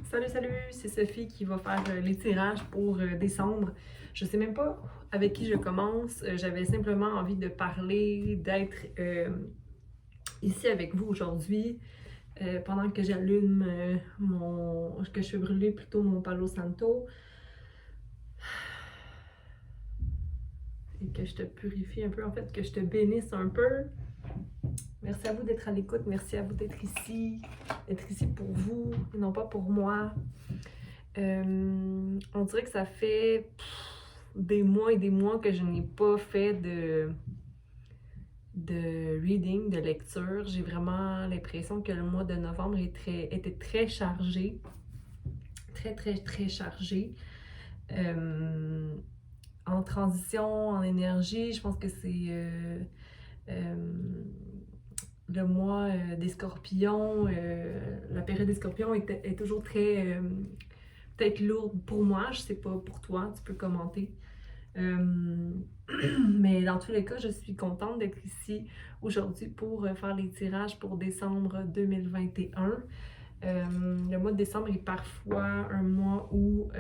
Salut, salut, c'est Sophie qui va faire les tirages pour décembre. Je sais même pas avec qui je commence. J'avais simplement envie de parler, d'être ici avec vous aujourd'hui pendant que j'allume que je fais brûler plutôt mon Palo Santo et que je te purifie un peu, en fait, que je te bénisse un peu. Merci à vous d'être à l'écoute, merci à vous d'être ici pour vous et non pas pour moi. On dirait que ça fait des mois et des mois que je n'ai pas fait de reading, de lecture. J'ai vraiment l'impression que le mois de novembre était très chargé. Très, très, très chargé. En transition, en énergie, je pense que c'est le mois des scorpions. La période des scorpions est toujours très peut-être lourde pour moi, je sais pas pour toi, tu peux commenter. Euh, mais dans tous les cas, je suis contente d'être ici aujourd'hui pour faire les tirages pour décembre 2021. Le mois de décembre est parfois un mois où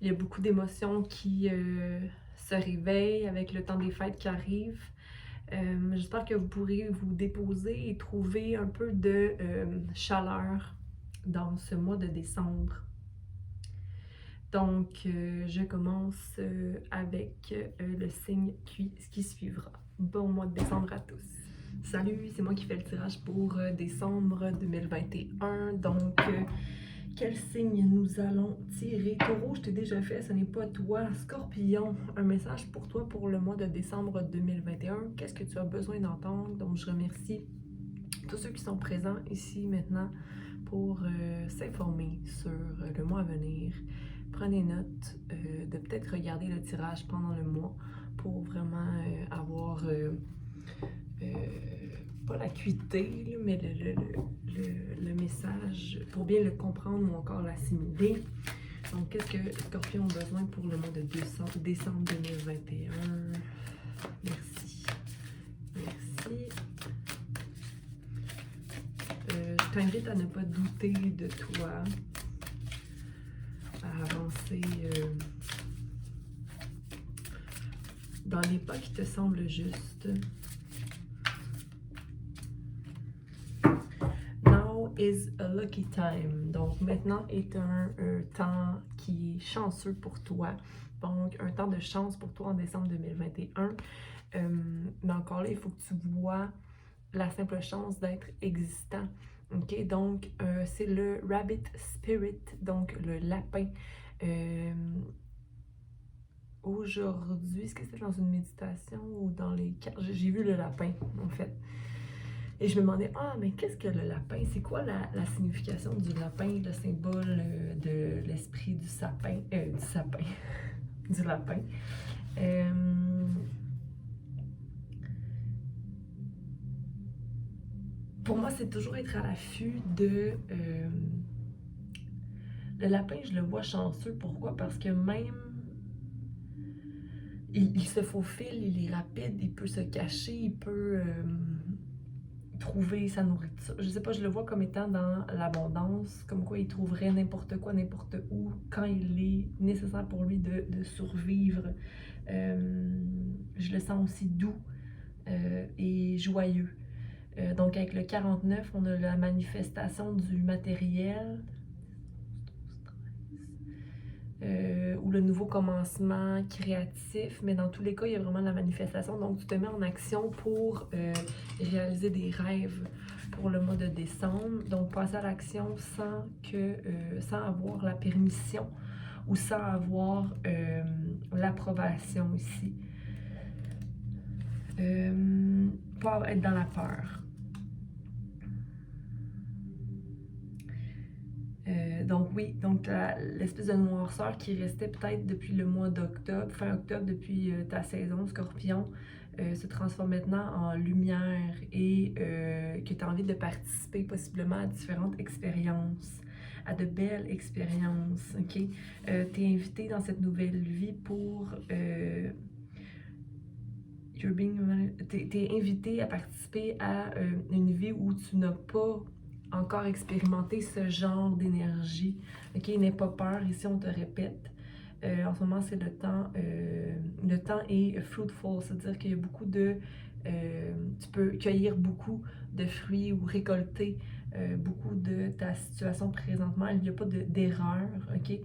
il y a beaucoup d'émotions qui se réveillent avec le temps des fêtes qui arrive. J'espère que vous pourrez vous déposer et trouver un peu de chaleur dans ce mois de décembre. Donc, je commence avec le signe qui suivra. Bon mois de décembre à tous. Salut, c'est moi qui fais le tirage pour décembre 2021. Donc, quel signe nous allons tirer? Taureau, je t'ai déjà fait, ce n'est pas toi. Scorpion, un message pour toi pour le mois de décembre 2021. Qu'est-ce que tu as besoin d'entendre? Donc, je remercie tous ceux qui sont présents ici maintenant pour s'informer sur le mois à venir. Prenez note de peut-être regarder le tirage pendant le mois pour vraiment avoir pas l'acuité, mais le message pour bien le comprendre ou encore l'assimiler. Donc, qu'est-ce que Scorpion a besoin pour le mois de décembre 2021? Merci. Merci. Je t'invite à ne pas douter de toi, à avancer dans les pas qui te semblent justes. Now is a lucky time. Donc maintenant est un temps qui est chanceux pour toi. Donc un temps de chance pour toi en décembre 2021. Mais encore là, il faut que tu vois la simple chance d'être existant. OK? Donc, c'est le Rabbit Spirit, donc le lapin. Aujourd'hui, est-ce que c'est dans une méditation ou dans les cartes? J'ai vu le lapin, en fait. Et je me demandais, mais qu'est-ce que le lapin? C'est quoi la signification du lapin, le symbole de l'esprit du sapin, du lapin? Pour moi, c'est toujours être à l'affût de... le lapin, je le vois chanceux. Pourquoi? Parce que même... Il se faufile, il est rapide, il peut se cacher, il peut trouver sa nourriture. Je sais pas, je le vois comme étant dans l'abondance, comme quoi il trouverait n'importe quoi, n'importe où, quand il est nécessaire pour lui de survivre. Je le sens aussi doux et joyeux. Donc avec le 49, on a la manifestation du matériel, ou le nouveau commencement créatif, mais dans tous les cas, il y a vraiment la manifestation. Donc, tu te mets en action pour réaliser des rêves pour le mois de décembre. Donc, passer à l'action sans avoir la permission ou sans avoir l'approbation ici. Pas être dans la peur. Donc oui, donc l'espèce de noirceur qui restait peut-être depuis le mois d'octobre, fin octobre, depuis ta saison Scorpion, se transforme maintenant en lumière et que tu as envie de participer possiblement à différentes expériences, à de belles expériences, ok? Tu es invité dans cette nouvelle vie pour... t'es invité à participer à une vie où tu n'as pas encore expérimenter ce genre d'énergie. Ok, n'aie pas peur, ici on te répète. En ce moment, c'est le temps est fruitful, c'est-à-dire qu'il y a beaucoup de... tu peux cueillir beaucoup de fruits ou récolter beaucoup de ta situation présentement. Il n'y a pas d'erreur, ok?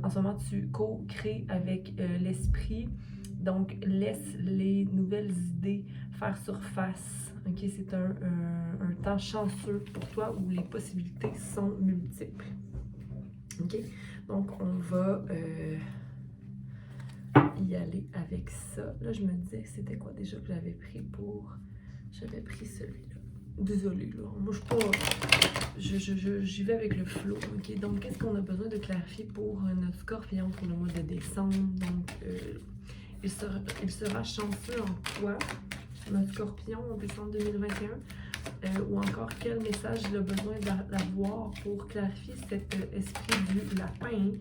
En ce moment, tu co-crées avec l'esprit, donc laisse les nouvelles idées faire surface. Ok, c'est un temps chanceux pour toi où les possibilités sont multiples. Ok, donc on va y aller avec ça. Là, je me disais, c'était quoi déjà que j'avais pris pour... J'avais pris celui-là. Désolée, là. Moi, je suis pas... J'y vais avec le flow, ok? Donc, qu'est-ce qu'on a besoin de clarifier pour notre scorpion pour le mois de décembre? Donc, il sera chanceux en quoi, notre scorpion, en décembre 2021? Ou encore, quel message il a besoin d'avoir pour clarifier cet esprit du lapin?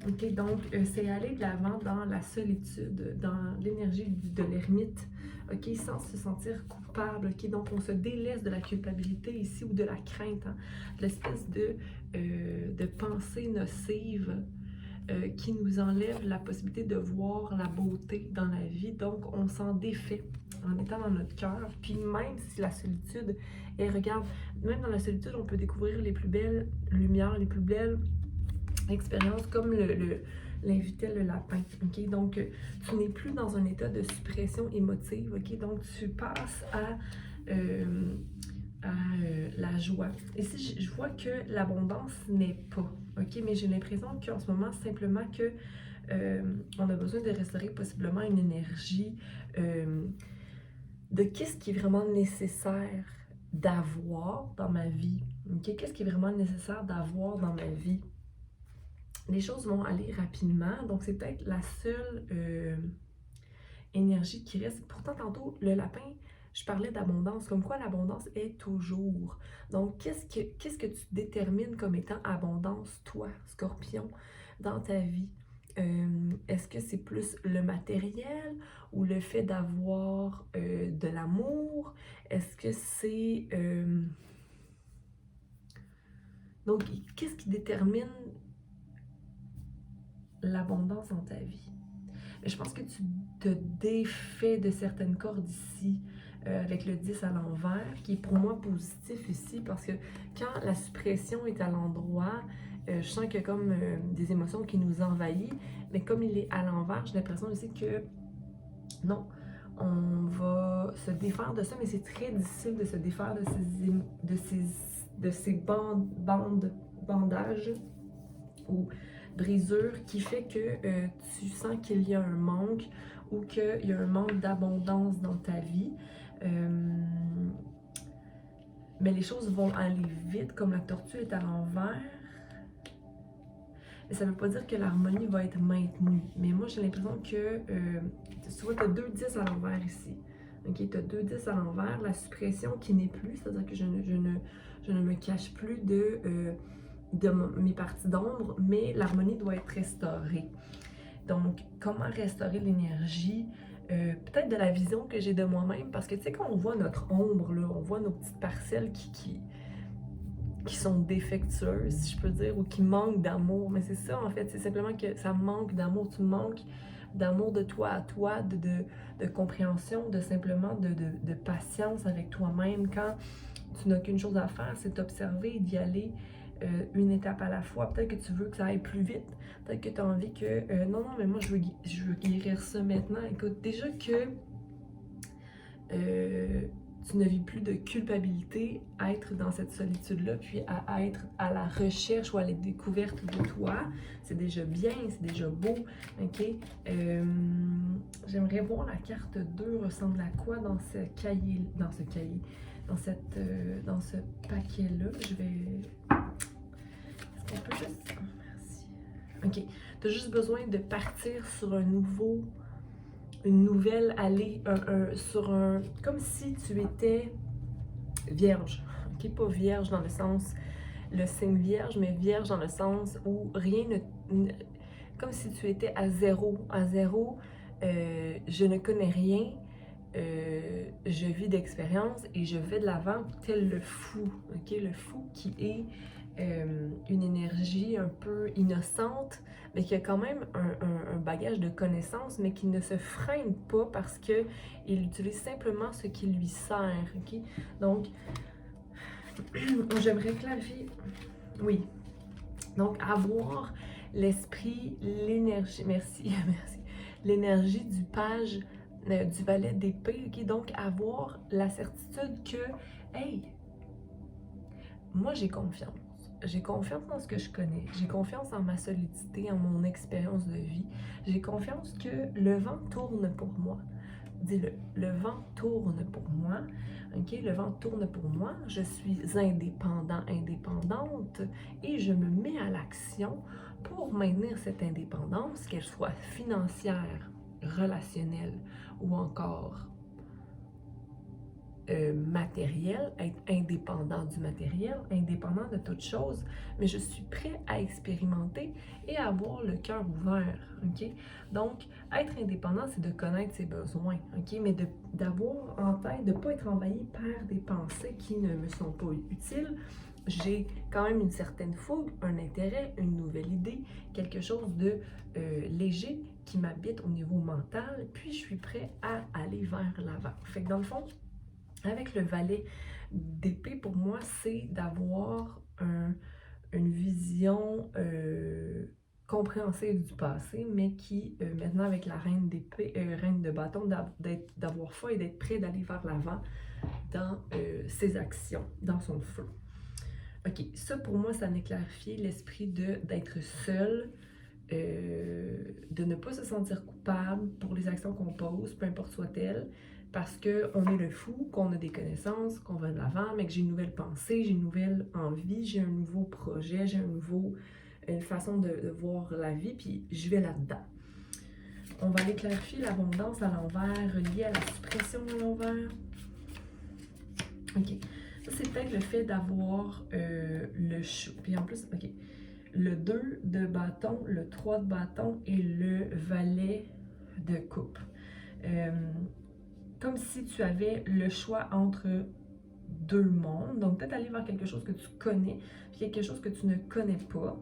Ok, donc, c'est aller de l'avant dans la solitude, dans l'énergie de l'ermite, ok, sans se sentir coupable, ok, donc on se délaisse de la culpabilité ici ou de la crainte, hein, de l'espèce de pensée nocive qui nous enlève la possibilité de voir la beauté dans la vie, donc on s'en défait en étant dans notre cœur, puis même si la solitude, et regarde, même dans la solitude, on peut découvrir les plus belles lumières, les plus belles expérience comme l'invitait le lapin, ok? Donc, tu n'es plus dans un état de suppression émotive, ok? Donc, tu passes à la joie. Ici, je vois que l'abondance n'est pas, ok? Mais j'ai l'impression qu'en ce moment, simplement que on a besoin de restaurer possiblement une énergie de qu'est-ce qui est vraiment nécessaire d'avoir dans ma vie, ok? Qu'est-ce qui est vraiment nécessaire d'avoir dans ma vie? Les choses vont aller rapidement, donc c'est peut-être la seule énergie qui reste. Pourtant, tantôt, le lapin, je parlais d'abondance, comme quoi l'abondance est toujours. Donc, qu'est-ce que tu détermines comme étant abondance, toi, Scorpion, dans ta vie? Est-ce que c'est plus le matériel ou le fait d'avoir de l'amour? Est-ce que c'est... Donc, qu'est-ce qui détermine l'abondance dans ta vie? Mais je pense que tu te défais de certaines cordes ici, avec le 10 à l'envers, qui est pour moi positif ici, parce que quand la suppression est à l'endroit, je sens qu'il y a comme des émotions qui nous envahissent, mais comme il est à l'envers, j'ai l'impression aussi que non, on va se défaire de ça, mais c'est très difficile de se défaire de ces bandages ou brisure qui fait que tu sens qu'il y a un manque ou qu'il y a un manque d'abondance dans ta vie. Mais les choses vont aller vite, comme la tortue est à l'envers. Mais ça ne veut pas dire que l'harmonie va être maintenue. Mais moi, j'ai l'impression que, tu vois, tu as 2 10 à l'envers ici. Ok, tu as 2 10 à l'envers, la suppression qui n'est plus, c'est-à-dire que je ne me cache plus de mes parties d'ombre, mais l'harmonie doit être restaurée. Donc, comment restaurer l'énergie? Peut-être de la vision que j'ai de moi-même, parce que tu sais, quand on voit notre ombre, là, on voit nos petites parcelles qui sont défectueuses, si je peux dire, ou qui manquent d'amour. Mais c'est ça, en fait, c'est simplement que ça manque d'amour. Tu manques d'amour de toi à toi, de compréhension, de simplement de patience avec toi-même. Quand tu n'as qu'une chose à faire, c'est t'observer et d'y aller une étape à la fois. Peut-être que tu veux que ça aille plus vite. Peut-être que tu as envie que... non, mais moi, je veux guérir ça maintenant. Écoute, déjà que tu ne vis plus de culpabilité à être dans cette solitude-là, puis à être à la recherche ou à la découverte de toi, c'est déjà bien, c'est déjà beau, ok? J'aimerais voir la carte 2 ressemble à quoi dans ce cahier, dans ce paquet-là. Je vais... Est-ce qu'on peut juste... Merci. Ok, tu as juste besoin de partir sur une nouvelle allée, comme si tu étais vierge, ok, pas vierge dans le sens, le signe vierge, mais vierge dans le sens où rien ne, comme si tu étais à zéro, je ne connais rien, je vis d'expérience et je vais de l'avant tel le fou, ok? Le fou qui est une énergie un peu innocente, mais qui a quand même un bagage de connaissances, mais qui ne se freine pas parce qu'il utilise simplement ce qui lui sert, ok? Donc, j'aimerais clarifier, oui, donc avoir l'esprit, l'énergie, merci, merci, l'énergie du page, du valet d'épée, ok? Donc avoir la certitude que, hey, moi j'ai confiance. J'ai confiance dans ce que je connais. J'ai confiance en ma solidité, en mon expérience de vie. J'ai confiance que le vent tourne pour moi. Dis-le, le vent tourne pour moi. OK? Le vent tourne pour moi. Je suis indépendant, indépendante et je me mets à l'action pour maintenir cette indépendance, qu'elle soit financière, relationnelle ou encore matériel, être indépendant du matériel, indépendant de toute chose, mais je suis prêt à expérimenter et à avoir le cœur ouvert, ok? Donc, être indépendant, c'est de connaître ses besoins, ok? Mais d'avoir en tête, de ne pas être envahi par des pensées qui ne me sont pas utiles. J'ai quand même une certaine fougue, un intérêt, une nouvelle idée, quelque chose de léger qui m'habite au niveau mental, puis je suis prêt à aller vers l'avant. Fait que dans le fond, avec le valet d'épée, pour moi, c'est d'avoir une vision compréhensive du passé, mais qui, maintenant, avec la reine d'épée, reine de bâton, d'avoir foi et d'être prêt d'aller vers l'avant dans ses actions, dans son feu. OK, ça, pour moi, ça m'est clarifié l'esprit d'être seul, de ne pas se sentir coupable pour les actions qu'on pose, peu importe soit-elles, parce qu'on est le fou, qu'on a des connaissances, qu'on va de l'avant, mais que j'ai une nouvelle pensée, j'ai une nouvelle envie, j'ai un nouveau projet, j'ai une façon de voir la vie, puis je vais là-dedans. On va aller clarifier l'abondance à l'envers, reliée à la suppression à l'envers. OK. Ça, c'est peut-être le fait d'avoir le choix. Puis en plus, OK. Le 2 de bâton, le 3 de bâton et le valet de coupe. Comme si tu avais le choix entre deux mondes. Donc, peut-être aller vers quelque chose que tu connais, puis quelque chose que tu ne connais pas.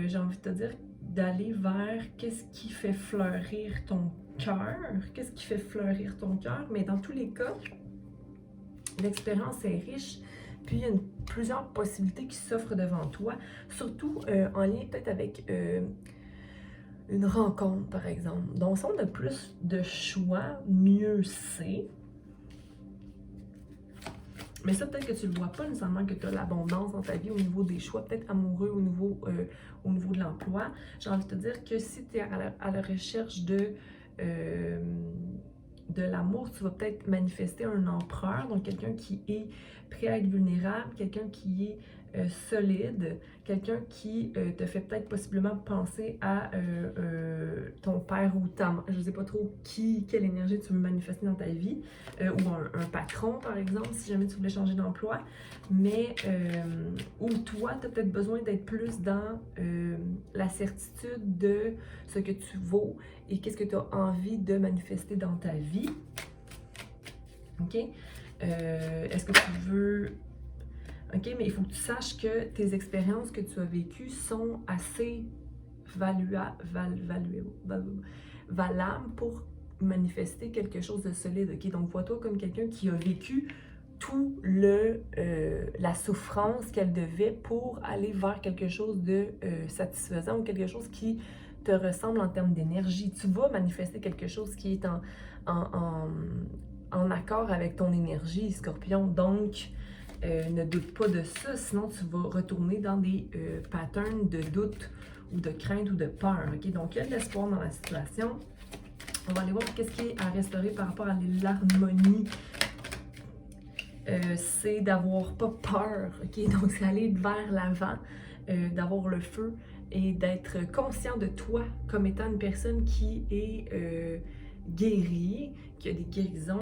J'ai envie de te dire d'aller vers qu'est-ce qui fait fleurir ton cœur. Qu'est-ce qui fait fleurir ton cœur? Mais dans tous les cas, l'expérience est riche. Puis il y a plusieurs possibilités qui s'offrent devant toi, surtout en lien peut-être avec une rencontre, par exemple. Donc, si on a plus de choix, mieux c'est. Mais ça, peut-être que tu ne le vois pas nécessairement que tu as l'abondance dans ta vie au niveau des choix, peut-être amoureux, au niveau de l'emploi. J'ai envie de te dire que si tu es à la recherche de l'amour, tu vas peut-être manifester un empereur, donc quelqu'un qui est prêt à être vulnérable, quelqu'un qui est solide, quelqu'un qui te fait peut-être possiblement penser à ton père ou ta mère. Je ne sais pas trop quelle énergie tu veux manifester dans ta vie, ou un patron par exemple, si jamais tu voulais changer d'emploi, mais ou toi, tu as peut-être besoin d'être plus dans la certitude de ce que tu vaux et qu'est-ce que tu as envie de manifester dans ta vie. OK? Est-ce que tu veux... OK, mais il faut que tu saches que tes expériences que tu as vécues sont assez valables pour manifester quelque chose de solide. OK? Donc, vois-toi comme quelqu'un qui a vécu tout la souffrance qu'elle devait pour aller vers quelque chose de satisfaisant ou quelque chose qui te ressemble en termes d'énergie. Tu vas manifester quelque chose qui est en accord avec ton énergie, Scorpion. Donc, ne doute pas de ça, sinon tu vas retourner dans des patterns de doute ou de crainte ou de peur. Okay? Donc, il y a de l'espoir dans la situation. On va aller voir qu'est-ce qui est à restaurer par rapport à l'harmonie. C'est d'avoir pas peur, ok? Donc, c'est aller vers l'avant, d'avoir le feu et d'être conscient de toi comme étant une personne qui est guérie, qui a des guérisons,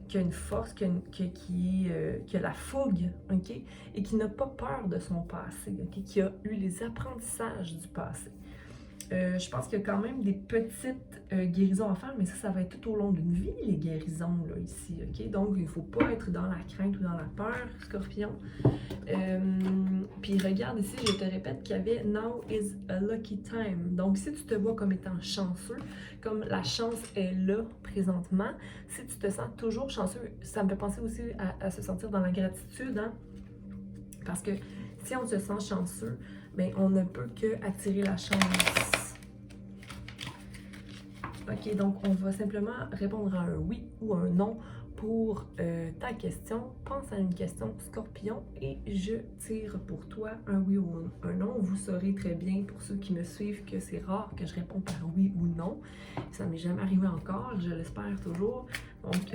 qui a une force, qui a la fougue, ok? Et qui n'a pas peur de son passé, ok? Qui a eu les apprentissages du passé. Je pense qu'il y a quand même des petites guérisons à faire, mais ça va être tout au long d'une vie, les guérisons, là, ici, OK? Donc, il ne faut pas être dans la crainte ou dans la peur, Scorpion. Puis regarde ici, je te répète qu'il y avait Now is a lucky time. Donc, si tu te vois comme étant chanceux, comme la chance est là présentement, si tu te sens toujours chanceux, ça me fait penser aussi à se sentir dans la gratitude, hein? Parce que si on se sent chanceux, bien, on ne peut que attirer la chance. OK, donc on va simplement répondre à un oui ou un non pour ta question. Pense à une question, Scorpion, et je tire pour toi un oui ou un non. Vous saurez très bien, pour ceux qui me suivent, que c'est rare que je réponds par oui ou non. Ça m'est jamais arrivé encore, je l'espère toujours. Donc,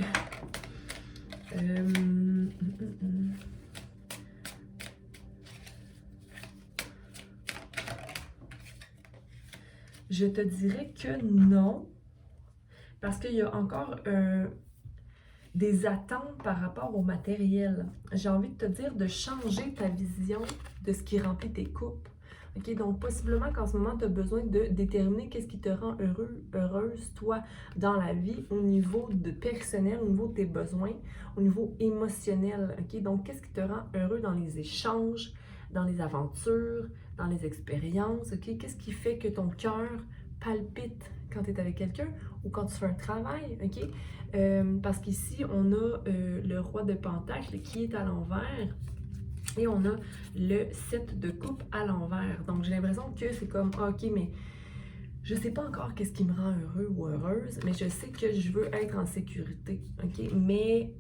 je te dirais que non, parce qu'il y a encore des attentes par rapport au matériel. J'ai envie de te dire de changer ta vision de ce qui remplit tes coupes. OK? Donc, possiblement qu'en ce moment, tu as besoin de déterminer qu'est-ce qui te rend heureux, heureuse, toi, dans la vie, au niveau de personnel, au niveau de tes besoins, au niveau émotionnel. OK? Donc, qu'est-ce qui te rend heureux dans les échanges, dans les aventures, dans les expériences? OK? Qu'est-ce qui fait que ton cœur palpite quand tu es avec quelqu'un ou quand tu fais un travail? OK? Parce qu'ici, on a le roi de Pentacle qui est à l'envers. Et on a le 7 de coupe à l'envers. Donc, j'ai l'impression que c'est comme, OK, mais je sais pas encore qu'est-ce qui me rend heureux ou heureuse, mais je sais que je veux être en sécurité, OK? Mais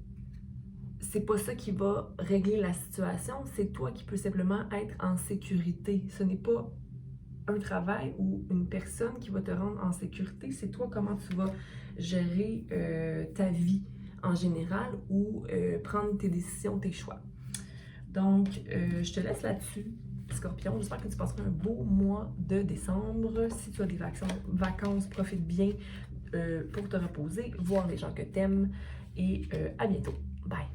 c'est pas ça qui va régler la situation. C'est toi qui peux simplement être en sécurité. Ce n'est pas un travail ou une personne qui va te rendre en sécurité. C'est toi comment tu vas gérer ta vie en général ou prendre tes décisions, tes choix. Donc, je te laisse là-dessus, Scorpion. J'espère que tu passeras un beau mois de décembre. Si tu as des vacances, profite bien pour te reposer, voir les gens que tu aimes. Et à bientôt. Bye!